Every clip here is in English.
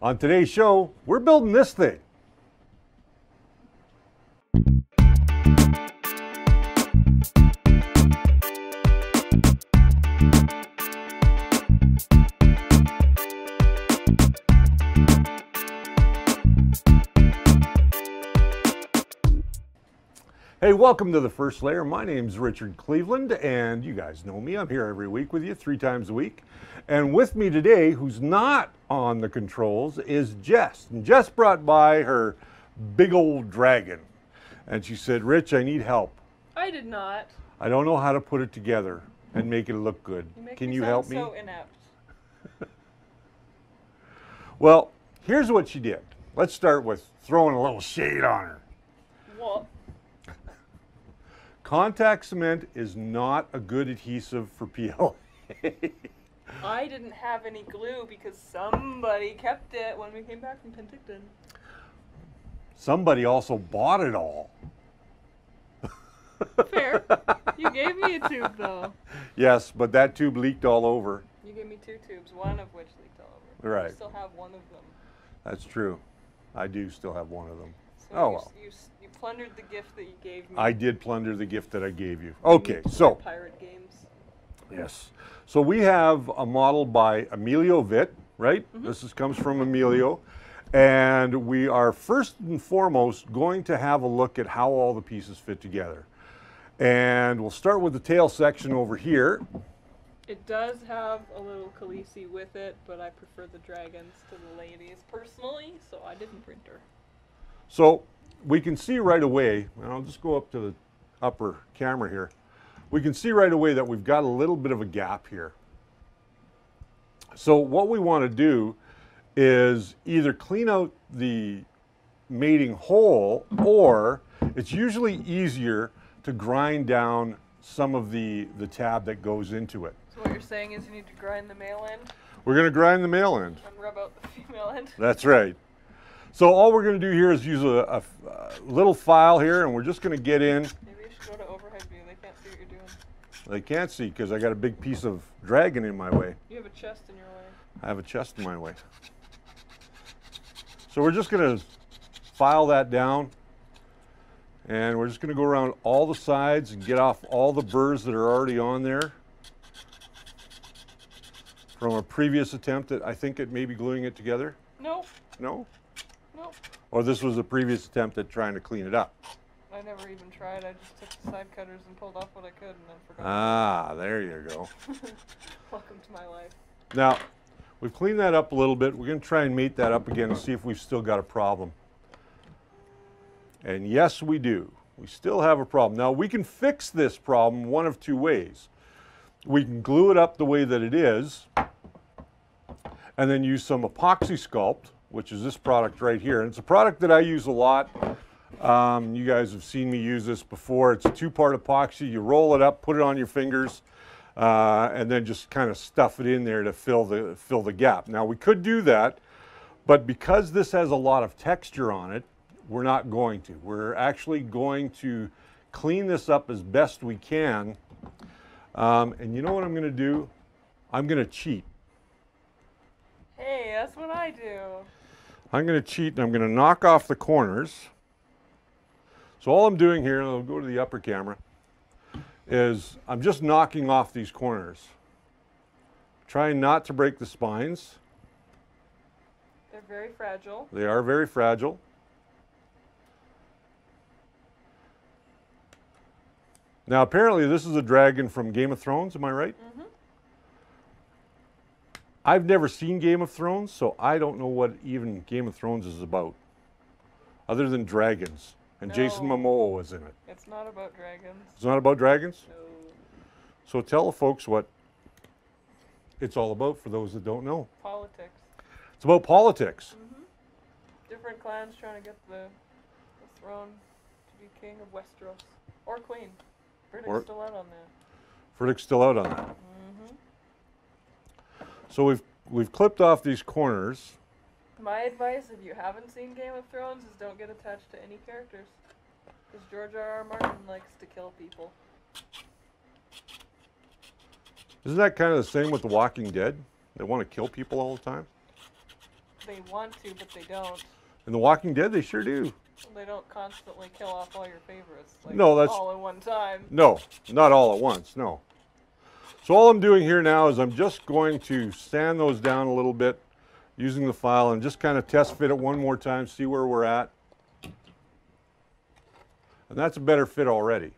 On today's show, we're building this thing. Hey, welcome to The First Layer. My name's Richard Cleveland, and you guys know me. I'm here every week with you, 3 times a week. And with me today, who's not on the controls, is Jess. And Jess brought by her big old dragon. And she said, Rich, I need help. I did not. I don't know how to put it together and make it look good. Can you help me? So inept. Well, here's what she did. Let's start with throwing a little shade on her. What? Contact cement is not a good adhesive for PLA. I didn't have any glue because somebody kept it when we came back from Penticton. Somebody also bought it all. Fair. You gave me a tube though. Yes, but that tube leaked all over. You gave me 2 tubes, one of which leaked all over. Right. I still have one of them. That's true. I do still have one of them. So oh, you, well. You plundered the gift that you gave me. I did plunder the gift that I gave you. Okay, so. Pirate games. Yes. So we have a model by Emilio Vit, right? Mm-hmm. This comes from Emilio. And we are first and foremost going to have a look at how all the pieces fit together. And we'll start with the tail section over here. It does have a little Khaleesi with it, but I prefer the dragons to the ladies personally, so I didn't print her. So we can see right away, and I'll just go up to the upper camera here. We can see right away that we've got a little bit of a gap here. So what we want to do is either clean out the mating hole, or it's usually easier to grind down some of the tab that goes into it. So what you're saying is you need to grind the male end We're going to grind the male end. and rub out the female end? That's right. So all we're going to do here is use a little file here, and we're just going to get in. Maybe you should go to overhead view. They can't see what you're doing. They can't see because I got a big piece of dragon in my way. You have a chest in your way. I have a chest in my way. So we're just going to file that down, and we're just going to go around all the sides and get off all the burrs that are already on there from a previous attempt at, I think, at maybe gluing it together. Nope. No? Nope. Or this was a previous attempt at trying to clean it up. I never even tried. I just took the side cutters and pulled off what I could and then forgot. Ah, there you go. Welcome to my life. Now, we've cleaned that up a little bit. We're going to try and mate that up again and see if we've still got a problem. And yes, we do. We still have a problem. Now, we can fix this problem one of 2 ways. We can glue it up the way that it is, and then use some epoxy sculpt, which is this product right here. And it's a product that I use a lot. You guys have seen me use this before. It's a 2-part epoxy. You roll it up, put it on your fingers, and then just kind of stuff it in there to fill the gap. Now, we could do that, but because this has a lot of texture on it, we're not going to. We're actually going to clean this up as best we can. And you know what I'm going to do? I'm going to cheat. Hey, that's what I do. I'm going to cheat, and I'm going to knock off the corners. So all I'm doing here, and I'll go to the upper camera, is I'm just knocking off these corners. Trying not to break the spines. They're very fragile. They are very fragile. Now, apparently this is a dragon from Game of Thrones, am I right? Mm-hmm. I've never seen Game of Thrones, so I don't know what even Game of Thrones is about, other than dragons. And No. Jason Momoa was in it. It's not about dragons. It's not about dragons? No. So tell the folks what it's all about for those that don't know. Politics. It's about politics. Mm-hmm. Different clans trying to get the throne to be king of Westeros. Or queen. Verdict's still out on that. Verdict's still out on that. Mm-hmm. So we've clipped off these corners. My advice, if you haven't seen Game of Thrones, is don't get attached to any characters. Because George R.R. Martin likes to kill people. Isn't that kind of the same with The Walking Dead? They want to kill people all the time? they want to, but they don't. In The Walking Dead, they sure do. They don't constantly kill off all your favorites. Like, No, that's all at one time. No, not all at once. No. So all I'm doing here now is I'm just going to sand those down a little bit using the file and just kind of test fit it one more time, see where we're at. And that's a better fit already.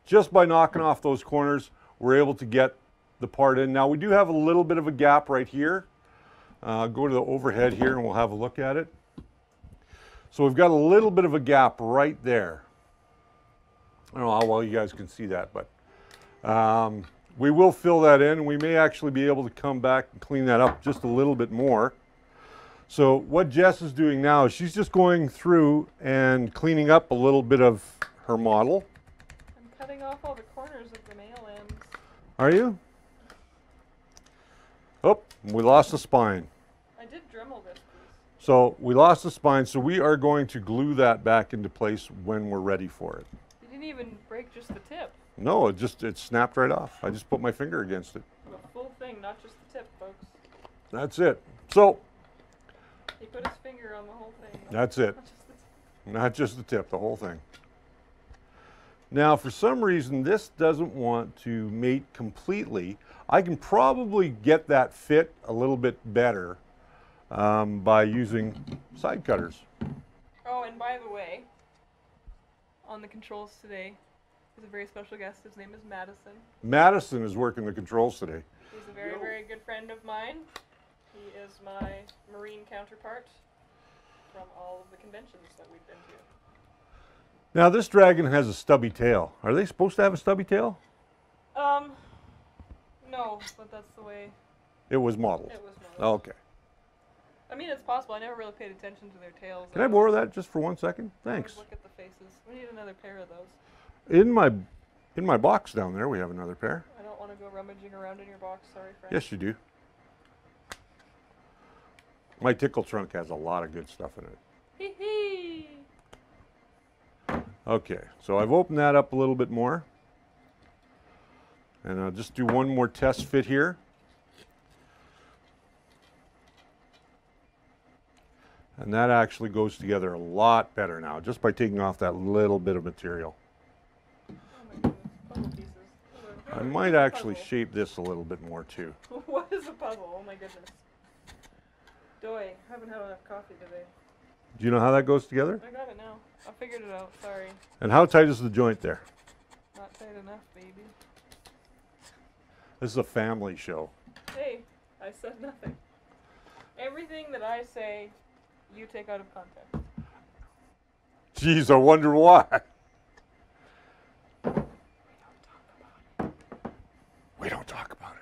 Just by knocking off those corners, we're able to get the part in. Now we do have a little bit of a gap right here. Go to the overhead here and we'll have a look at it. So we've got a little bit of a gap right there. I don't know how well you guys can see that, but we will fill that in. We may actually be able to come back and clean that up just a little bit more. So what Jess is doing now is she's just going through and cleaning up a little bit of her model. I'm cutting off all the corners of the nail ends. Are you? Oh, we lost the spine. I did Dremel this piece. So we lost the spine, so we are going to glue that back into place when we're ready for it. You didn't even break just the tip. No, it snapped right off. I just put my finger against it. The full thing, not just the tip, folks. That's it. So He put his finger on the whole thing. that's it. Not just the tip, the whole thing. Now, for some reason, this doesn't want to mate completely. I can probably get that fit a little bit better by using side cutters. Oh, and by the way, on the controls today is a very special guest. His name is Madison. Madison is working the controls today. He's a very, very good friend of mine. He is my Marine counterpart from all of the conventions that we've been to. Now, this dragon has a stubby tail. Are they supposed to have a stubby tail? No, but that's the way It was modeled. it was modeled. Okay. I mean, it's possible. I never really paid attention to their tails. Can I borrow that just for 1 second? I always Thanks. look at the faces. We need another pair of those. In my box down there, we have another pair. I don't want to go rummaging around in your box. Sorry, friend. Yes, you do. My tickle trunk has a lot of good stuff in it. Hee hee. Okay, so I've opened that up a little bit more. And I'll just do one more test fit here. And that actually goes together a lot better now, just by taking off that little bit of material. Oh my goodness, puzzle pieces. I might actually shape this a little bit more too. What is a puzzle? Oh my goodness. Doy, haven't had enough coffee today. Do you know how that goes together? I got it now. I figured it out. Sorry. And how tight is the joint there? Not tight enough, baby. This is a family show. Hey, I said nothing. Everything that I say, you take out of context. Geez, I wonder why. We don't talk about it.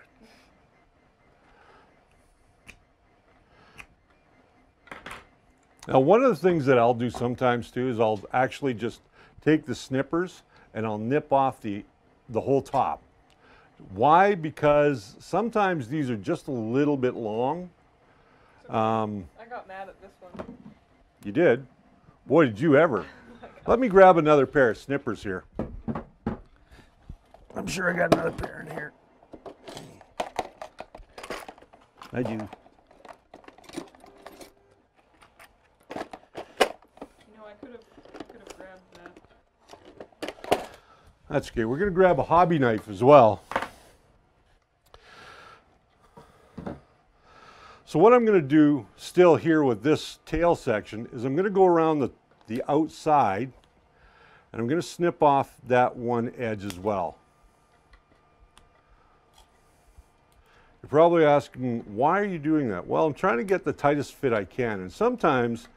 Now, one of the things that I'll do sometimes too is I'll actually just take the snippers and I'll nip off the whole top. Why? Because sometimes these are just a little bit long. I got mad at this one. You did? Boy, did you ever. Let me grab another pair of snippers here. I'm sure I got another pair in here. I do. I could have grabbed that. That's okay. We're going to grab a hobby knife as well. So what I'm going to do still here with this tail section is I'm going to go around the outside and I'm going to snip off that one edge as well. You're probably asking, why are you doing that? Well, I'm trying to get the tightest fit I can. And sometimes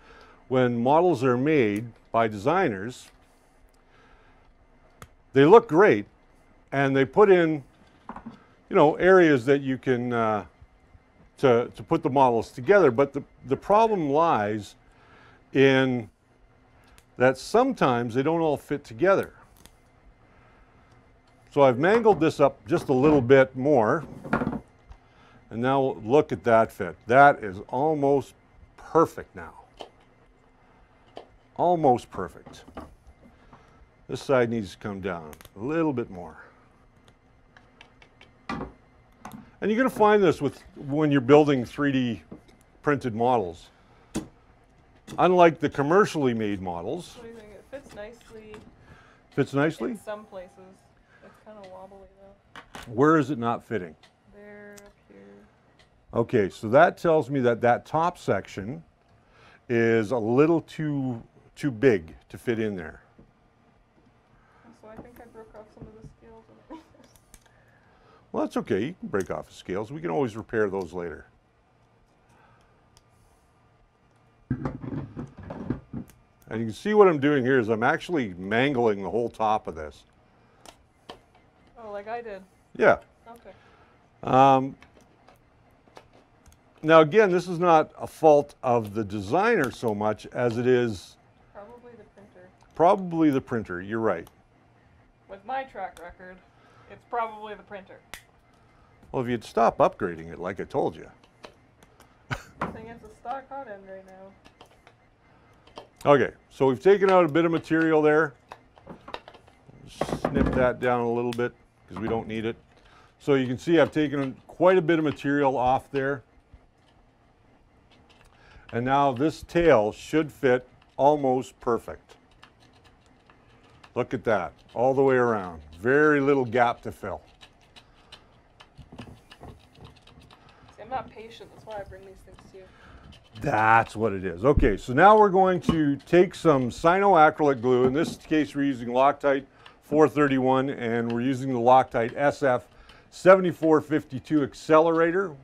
when models are made by designers, they look great and they put in, you know, areas that you can to put the models together, but the problem lies in that sometimes they don't all fit together. So I've mangled this up just a little bit more, and now look at that fit. That is almost perfect now. Almost perfect. This side needs to come down a little bit more. And you're going to find this when you're building 3D printed models. Unlike the commercially made models. What do you think? It fits nicely. Fits nicely? In some places. It's kind of wobbly though. Where is it not fitting? There, up here. Okay, so that tells me that that top section is a little too big to fit in there. So I think I broke off some of the scales. Well, that's okay. You can break off the scales. We can always repair those later. And you can see what I'm doing here is I'm actually mangling the whole top of this. Oh, like I did? Yeah. Okay. Now again, this is not a fault of the designer so much as it is Probably the printer. probably the printer. You're right. With my track record, it's probably the printer. Well, if you'd stop upgrading it like I told you. I think it's a stock hot end right now. Okay, so we've taken out a bit of material there. Snip that down a little bit because we don't need it. So you can see I've taken quite a bit of material off there. And now this tail should fit almost perfect. Look at that, all the way around. Very little gap to fill. See, I'm not patient. That's why I bring these things to you. That's what it is. Okay, so now we're going to take some cyanoacrylate glue. In this case, we're using Loctite 431, and we're using the Loctite SF 7452 accelerator.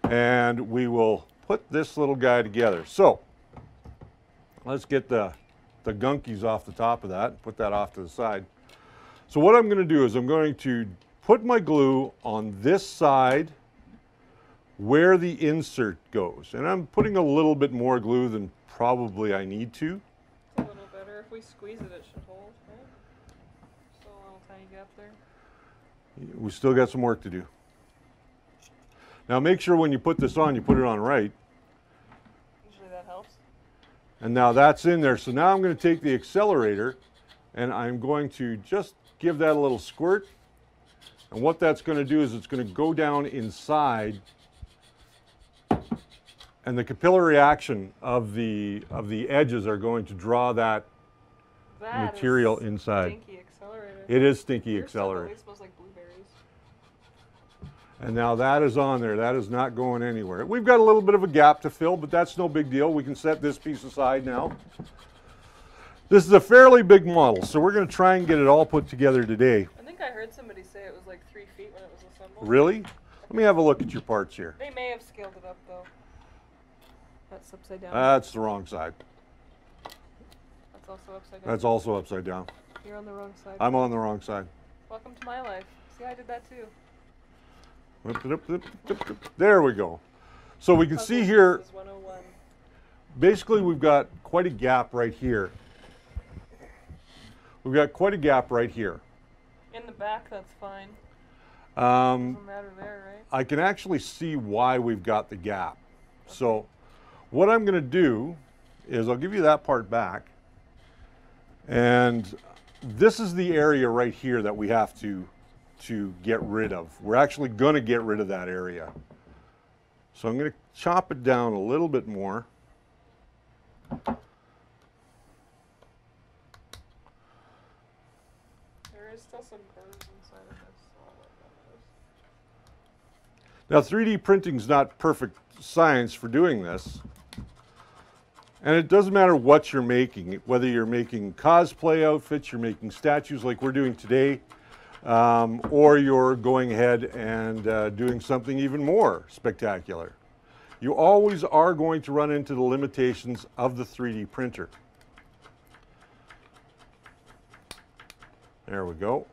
And we will put this little guy together. So let's get the gunkies off the top of that, put that off to the side. So what I'm going to do is I'm going to put my glue on this side where the insert goes. And I'm putting a little bit more glue than probably I need to. It's a little better. If we squeeze it, it should hold, right? Still a little tiny gap there. We still got some work to do. Now make sure when you put this on, you put it on right. Usually that helps. And now that's in there. So now I'm going to take the accelerator and I'm going to just give that a little squirt. And what that's going to do is it's going to go down inside, and the capillary action of the edges are going to draw that material inside. Stinky accelerator. It is stinky Your stuff accelerator. always smells like blueberries. And now that is on there. That is not going anywhere. We've got a little bit of a gap to fill, but that's no big deal. We can set this piece aside now. This is a fairly big model, so we're going to try and get it all put together today. I think I heard somebody say it was like 3 feet when it was assembled. Really? Let me have a look at your parts here. They may have scaled it up though. That's upside down. That's the wrong side. That's also upside down. That's also upside down. You're on the wrong side. I'm on the wrong side. Welcome to my life. See, I did that too. There we go. So we can see here, This is 101. basically we've got quite a gap right here. We've got quite a gap right here. In the back, that's fine. Um, Doesn't matter there, right? I can actually see why we've got the gap. So what I'm going to do is I'll give you that part back. And this is the area right here that we have to get rid of. We're actually going to get rid of that area. So I'm going to chop it down a little bit more. There is still some curves inside of this. So I'll let that Now 3D printing is not perfect science for doing this. And it doesn't matter what you're making, whether you're making cosplay outfits, you're making statues like we're doing today, or you're going ahead and doing something even more spectacular. You always are going to run into the limitations of the 3D printer. There we go.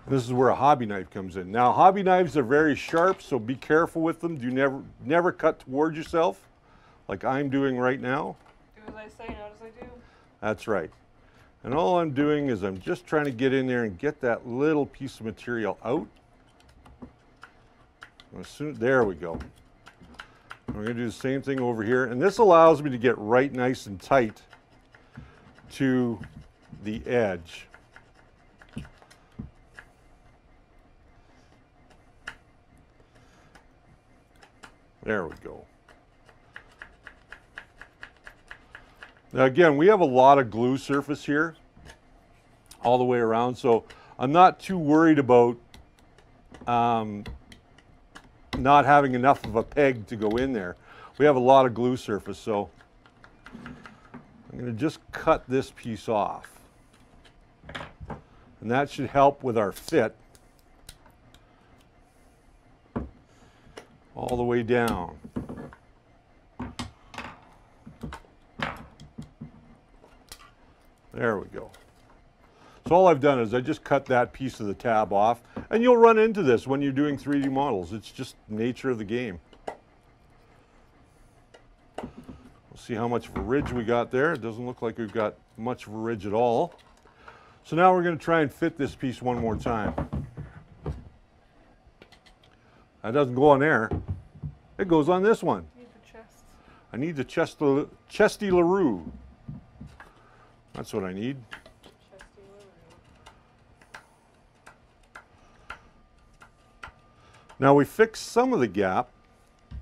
This is where a hobby knife comes in. Now, hobby knives are very sharp, so be careful with them. Do never cut toward yourself, like I'm doing right now. Do as I say, not as I do. That's right. And all I'm doing is I'm just trying to get in there and get that little piece of material out. There we go. We're going to do the same thing over here. And this allows me to get right nice and tight to the edge. There we go. Now again, we have a lot of glue surface here all the way around, so I'm not too worried about not having enough of a peg to go in there. We have a lot of glue surface, so I'm going to just cut this piece off. And that should help with our fit all the way down. There we go. So all I've done is I just cut that piece of the tab off, and you'll run into this when you're doing 3D models. It's just nature of the game. We'll see how much of a ridge we got there. It doesn't look like we've got much of a ridge at all. So now we're going to try and fit this piece one more time. That doesn't go on there. It goes on this one. You need the chest. I need the chesty LaRue. That's what I need. Chesty Now we fixed some of the gap,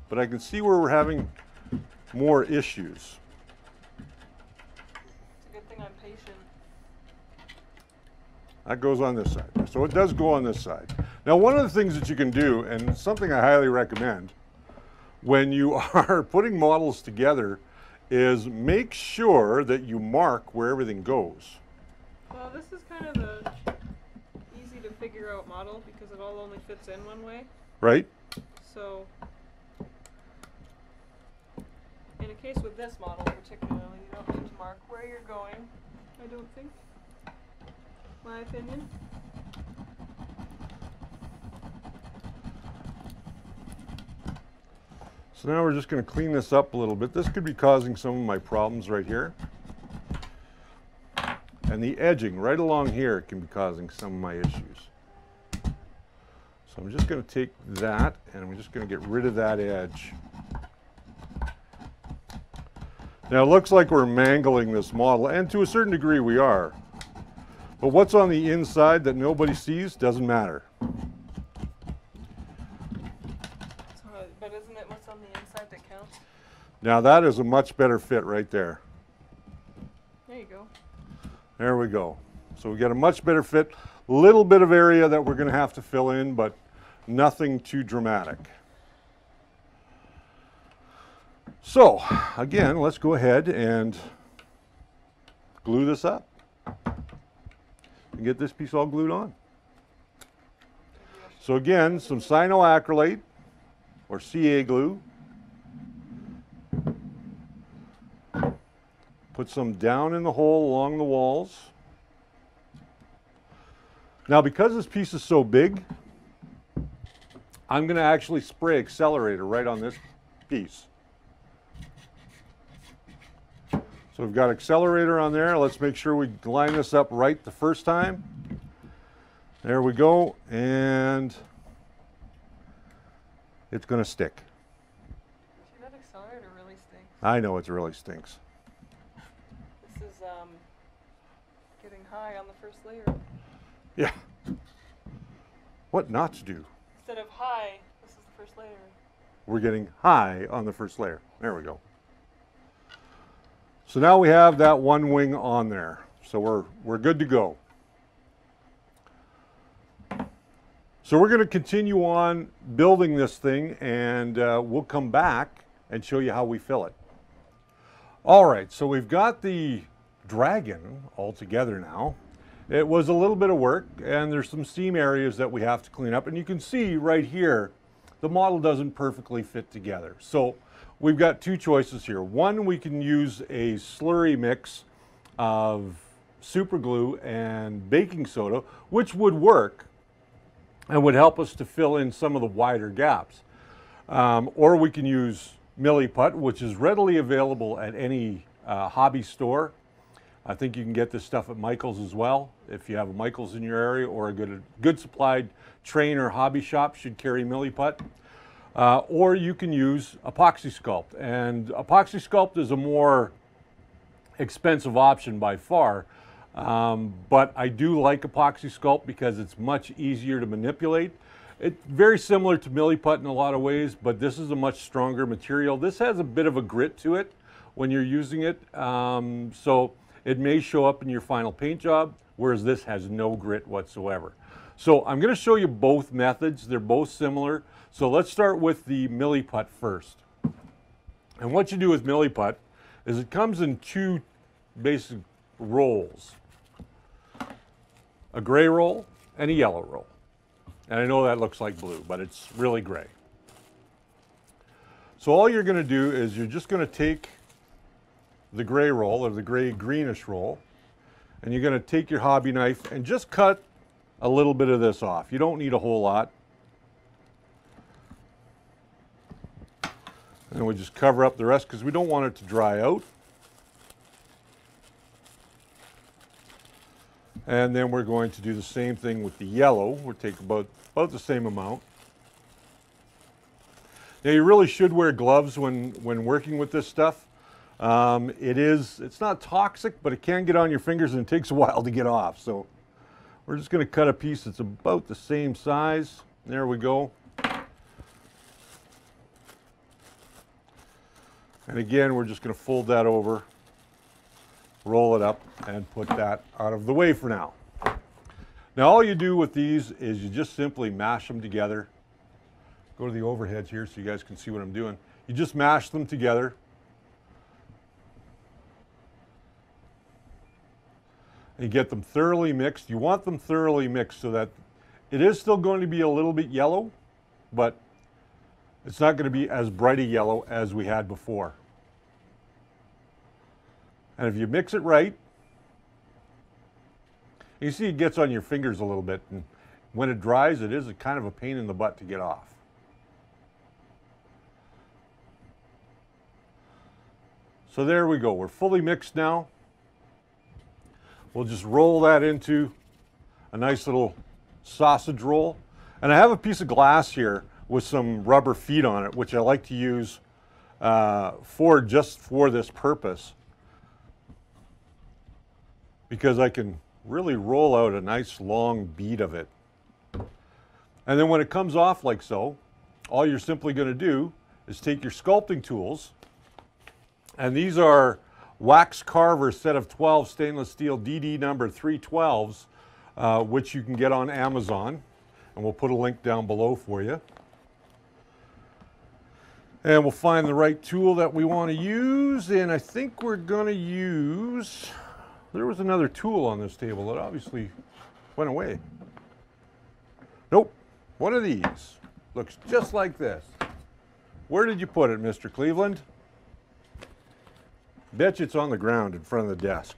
but I can see where we're having more issues. It's a good thing I'm patient. That goes on this side. So it does go on this side. Now one of the things that you can do, and something I highly recommend, when you are putting models together, is make sure that you mark where everything goes. Well, this is kind of the easy to figure out model because it all only fits in one way. Right? So, in a case with this model particularly, you don't need to mark where you're going, I don't think. My opinion. So now we're just going to clean this up a little bit. This could be causing some of my problems right here. And the edging right along here can be causing some of my issues. So I'm just going to take that and I'm just going to get rid of that edge. Now it looks like we're mangling this model, and to a certain degree we are. But what's on the inside that nobody sees doesn't matter. But isn't it what's on the inside that counts? Now that is a much better fit right there. There you go. There we go. So we got a much better fit. Little bit of area that we're going to have to fill in, but nothing too dramatic. So again, let's go ahead and glue this up and get this piece all glued on. So again, some cyanoacrylate or CA glue. Put some down in the hole along the walls. Now because this piece is so big, I'm going to actually spray accelerator right on this piece. So we've got accelerator on there. Let's make sure we line this up right the first time. There we go, and it's going to stick. See, that accelerator really stinks. I know it really stinks. This is getting high on the first layer. Yeah. What not to do? Instead of high, this is the first layer. We're getting high on the first layer. There we go. So now we have that one wing on there. So we're good to go. So we're going to continue on building this thing, and we'll come back and show you how we fill it. All right, so we've got the dragon all together now. It was a little bit of work, and there's some seam areas that we have to clean up. And you can see right here, the model doesn't perfectly fit together. So we've got two choices here. One, we can use a slurry mix of super glue and baking soda, which would work and would help us to fill in some of the wider gaps. Or we can use Milliput, which is readily available at any hobby store. I think you can get this stuff at Michael's as well. If you have a Michael's in your area, or a good supplied train or hobby shop should carry Milliput. Or you can use Epoxy Sculpt. And Epoxy Sculpt is a more expensive option by far. But I do like Epoxy Sculpt because it's much easier to manipulate. It's very similar to Milliput in a lot of ways, but this is a much stronger material. This has a bit of a grit to it when you're using it, so it may show up in your final paint job, whereas this has no grit whatsoever. So I'm going to show you both methods. They're both similar. So let's start with the Milliput first. And what you do with Milliput is it comes in two basic rolls, a gray roll and a yellow roll. And I know that looks like blue, but it's really gray. So all you're going to do is you're just going to take the gray roll, or the gray greenish roll, and you're going to take your hobby knife and just cut a little bit of this off. You don't need a whole lot. And we'll just cover up the rest because we don't want it to dry out. And then we're going to do the same thing with the yellow. We'll take about the same amount. Now you really should wear gloves when working with this stuff. It's not toxic, but it can get on your fingers and it takes a while to get off. So we're just going to cut a piece that's about the same size. There we go. And again, we're just going to fold that over, roll it up, and put that out of the way for now. Now all you do with these is you just simply mash them together. Go to the overheads here so you guys can see what I'm doing. You just mash them together. And you get them thoroughly mixed. You want them thoroughly mixed so that it is still going to be a little bit yellow, but it's not going to be as bright a yellow as we had before. And if you mix it right, you see it gets on your fingers a little bit, and when it dries, it is a kind of a pain in the butt to get off. So there we go. We're fully mixed now. We'll just roll that into a nice little sausage roll. And I have a piece of glass here with some rubber feet on it, which I like to use just for this purpose, because I can really roll out a nice long bead of it. And then when it comes off like so, all you're simply going to do is take your sculpting tools, and these are Wax Carver set of 12 stainless steel DD number 312s, which you can get on Amazon, and we'll put a link down below for you. And we'll find the right tool that we want to use, and I think we're going to use, there was another tool on this table that obviously went away. Nope, one of these. Looks just like this. Where did you put it, Mr. Cleveland? Bet you it's on the ground in front of the desk.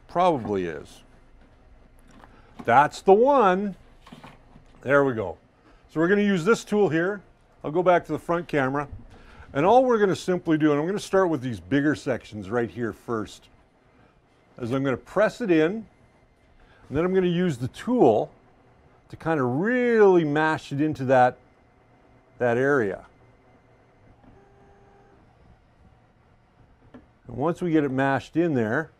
Probably is. That's the one. There we go. So we're going to use this tool here. I'll go back to the front camera. And all we're going to simply do, and I'm going to start with these bigger sections right here first, is I'm going to press it in, and then I'm going to use the tool to kind of really mash it into that area. And once we get it mashed in there,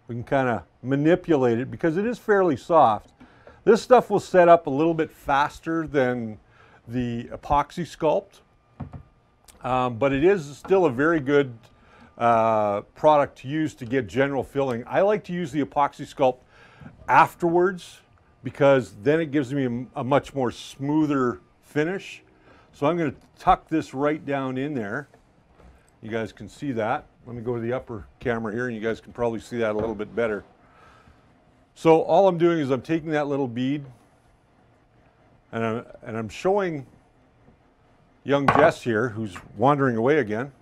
we can kind of manipulate it because it is fairly soft. This stuff will set up a little bit faster than the epoxy sculpt, but it is still a very good product to use to get general filling. I like to use the epoxy sculpt afterwards because then it gives me a much more smoother finish. So I'm going to tuck this right down in there. You guys can see that. Let me go to the upper camera here and you guys can probably see that a little bit better. So all I'm doing is I'm taking that little bead and I'm showing young Jess here, who's wandering away again,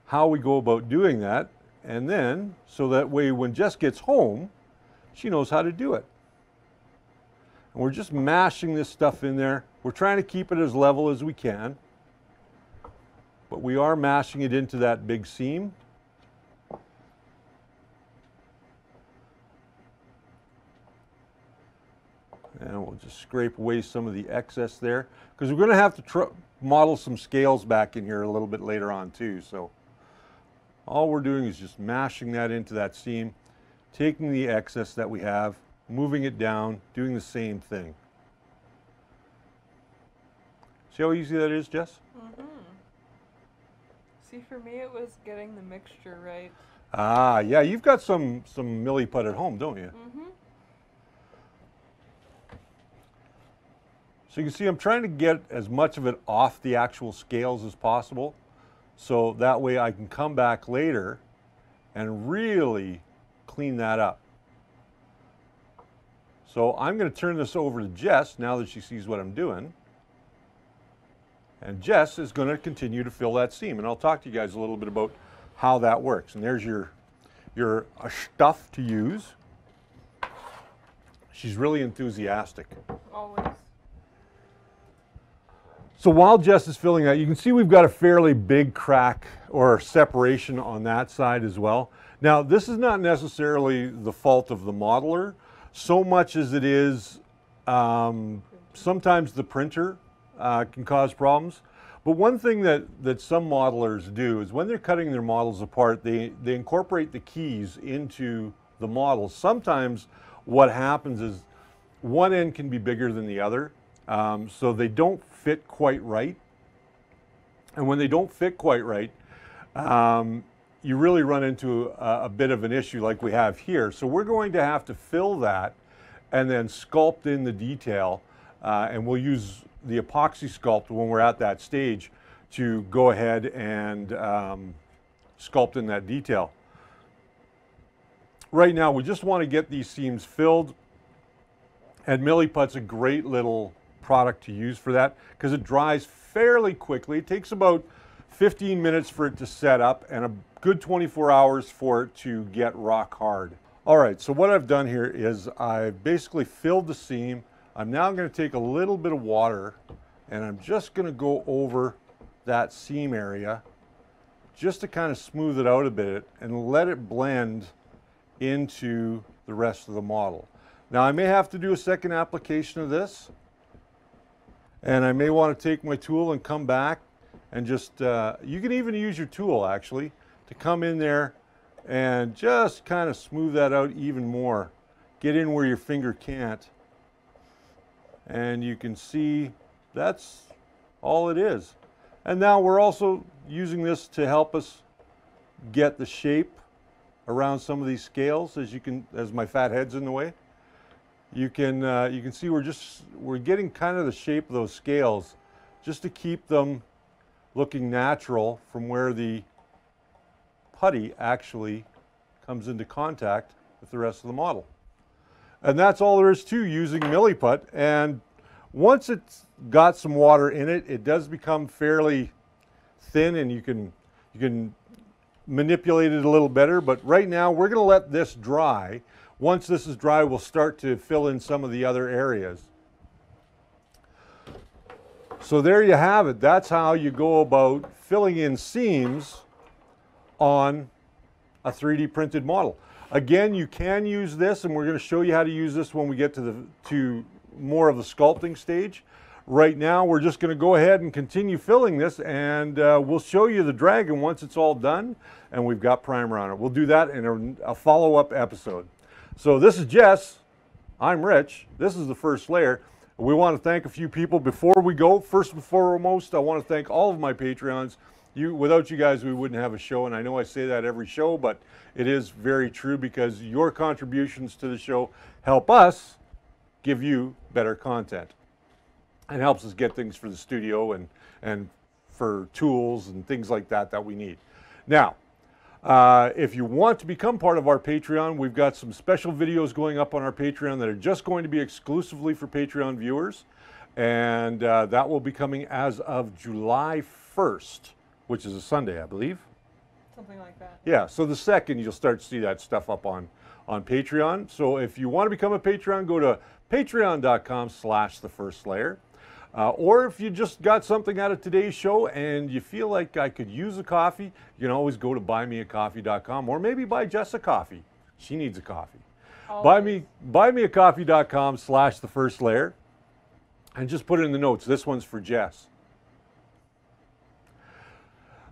how we go about doing that. And then, so that way when Jess gets home, she knows how to do it. And we're just mashing this stuff in there. We're trying to keep it as level as we can, but we are mashing it into that big seam. And we'll just scrape away some of the excess there, because we're going to have to model some scales back in here a little bit later on too. So all we're doing is just mashing that into that seam. taking the excess that we have, moving it down, doing the same thing. See how easy that is, Jess? Mm-hmm. See, for me, it was getting the mixture right. Ah, yeah, you've got some milliput at home, don't you? Mm-hmm. So you can see I'm trying to get as much of it off the actual scales as possible, so that way I can come back later and really clean that up. So I'm going to turn this over to Jess now that she sees what I'm doing. And Jess is going to continue to fill that seam, and I'll talk to you guys a little bit about how that works. And there's your stuff to use. She's really enthusiastic. Always. So while Jess is filling that, you can see we've got a fairly big crack or separation on that side as well. Now, this is not necessarily the fault of the modeler, so much as it is sometimes the printer can cause problems. But one thing that some modelers do is when they're cutting their models apart, they incorporate the keys into the model. Sometimes what happens is one end can be bigger than the other, so they don't fit quite right. And when they don't fit quite right, you really run into a bit of an issue like we have here. So we're going to have to fill that and then sculpt in the detail, and we'll use the epoxy sculpt when we're at that stage to go ahead and sculpt in that detail. Right now we just want to get these seams filled, and milliput's a great little product to use for that because it dries fairly quickly. It takes about 15 minutes for it to set up and a good 24 hours for it to get rock hard. All right, so what I've done here is I've basically filled the seam. I'm now going to take a little bit of water and I'm just going to go over that seam area just to kind of smooth it out a bit and let it blend into the rest of the model. Now I may have to do a second application of this, and I may want to take my tool and come back and just, you can even use your tool actually to come in there and just kind of smooth that out even more. Get in where your finger can't. And you can see that's all it is. And now we're also using this to help us get the shape around some of these scales, as my fat head's in the way. You can see we're getting kind of the shape of those scales just to keep them looking natural from where the putty actually comes into contact with the rest of the model. And that's all there is to using milliput. And once it's got some water in it, it does become fairly thin, and you can manipulate it a little better. But right now we're going to let this dry. Once this is dry, we'll start to fill in some of the other areas. So there you have it. That's how you go about filling in seams on a 3D printed model. Again, you can use this, and we're going to show you how to use this when we get to more of the sculpting stage. Right now, we're just going to go ahead and continue filling this, and we'll show you the dragon once it's all done, and we've got primer on it. We'll do that in a follow-up episode. So this is Jess. I'm Rich. This is the first layer. We want to thank a few people before we go. First and foremost, I want to thank all of my Patreons. Without you guys, we wouldn't have a show, and I know I say that every show, but it is very true because your contributions to the show help us give you better content and helps us get things for the studio and for tools and things like that that we need. Now, if you want to become part of our Patreon, we've got some special videos going up on our Patreon that are just going to be exclusively for Patreon viewers, and that will be coming as of July 1st. Which is a Sunday, I believe. Something like that. Yeah, so the 2nd, you'll start to see that stuff up on Patreon. So if you want to become a Patreon, go to patreon.com/thefirstlayer. Or if you just got something out of today's show and you feel like I could use a coffee, you can always go to buymeacoffee.com, or maybe buy Jess a coffee. She needs a coffee. Buymeacoffee.com/thefirstlayer, and just put it in the notes. This one's for Jess.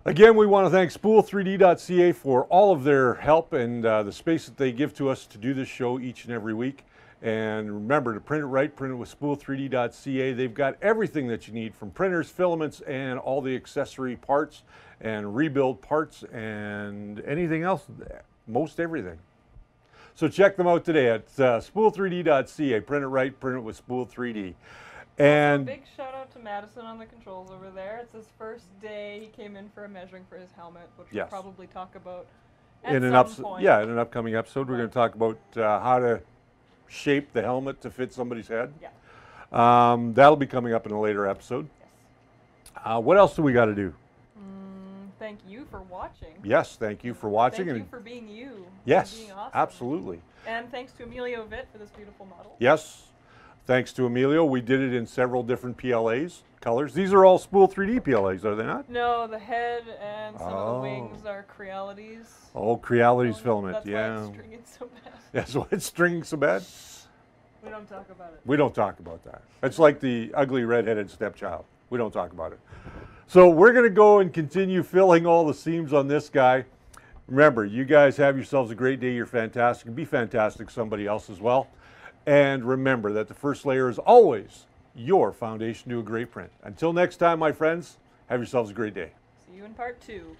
Again, we want to thank spool3d.ca for all of their help and the space that they give to us to do this show each and every week. And remember to print it right, print it with spool3d.ca. They've got everything that you need from printers, filaments, and all the accessory parts and rebuild parts and anything else, most everything. So check them out today at spool3d.ca. Print it right, print it with Spool3D. And big shout out to Madison on the controls over there. It's his first day. He came in for a measuring for his helmet, which we'll probably talk about at some point. Yeah, in an upcoming episode, we're going to talk about how to shape the helmet to fit somebody's head. Yeah. That'll be coming up in a later episode. Yes. What else do we got to do? Thank you for watching. Yes, thank you for watching. Thank you for being you. Yes, being awesome. Absolutely. And thanks to Emilio Vit for this beautiful model. Yes, thanks to Emilio. We did it in several different PLAs, colors. These are all Spool3D PLAs, are they not? No, the head and some of the wings are Crealities. Oh, Crealities filament, That's yeah. why it's stringing so bad. That's why it's stringing so bad? We don't talk about it. We don't talk about that. It's like the ugly red-headed stepchild. We don't talk about it. So we're going to go and continue filling all the seams on this guy. Remember, you guys have yourselves a great day. You're fantastic. Be fantastic to somebody else as well. And remember that the first layer is always your foundation to a great print. Until next time, my friends, have yourselves a great day. See you in part 2.